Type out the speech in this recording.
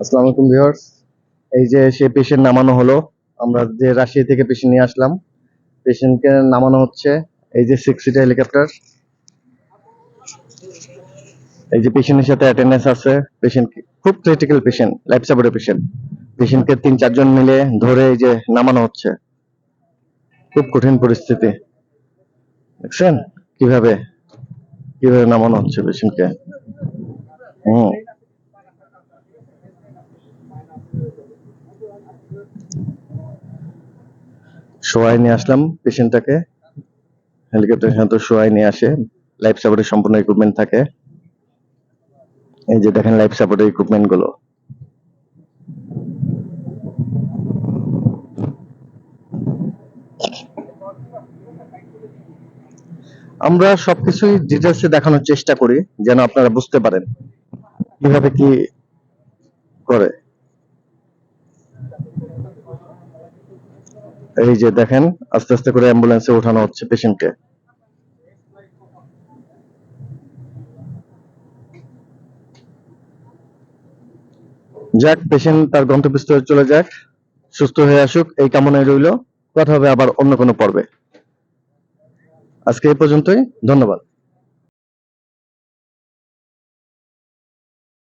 আসসালামু আলাইকুম ভিউয়ার্স। এই যে সে পেশেন্ট নামানো হলো। আমরা যে রাজশাহী থেকে পেশেন্ট নিয়ে আসলাম, পেশেন্টকে নামানো হচ্ছে। এই যে 6 সিটার হেলিকপ্টার। এই যে পেশেন্টের সাথে অ্যাটেন্ডেন্স আছে। পেশেন্ট খুব ক্রিটিক্যাল পেশেন্ট, লাইফ সাপোর্টের পেশেন্ট। পেশেন্টকে 3-4 জন মিলে ধরে এই যে নামানো হচ্ছে। খুব কঠিন পরিস্থিতি। দেখছেন কিভাবে কিভাবে নামানো হচ্ছে পেশেন্টকে। হুম। শোয়াই নিয়ে আসলাম পেশেন্টটাকে। হেলিকপ্টারের সাথে শোয়াই নিয়ে আসে। লাইফ সাপোর্টের সম্পূর্ণ ইকুইপমেন্ট থাকে। এই যে দেখেন লাইফ সাপোর্টের ইকুইপমেন্ট গুলো। আমরা সবকিছুই ডিটেলসে দেখানোর চেষ্টা করি যেন আপনারা বুঝতে পারেন কিভাবে কি করে। এই যে দেখেন আস্তে আস্তে করে অ্যাম্বুলেন্সে ওঠানো হচ্ছে পেশেন্টকে। যাক, পেশেন্ট তার গন্তব্যস্থলে চলে যাক, সুস্থ হয়ে আসুক, এই কামনায় রইল। কথা হবে আবার অন্য কোনো পর্বে। আজকে এই পর্যন্তই। ধন্যবাদ।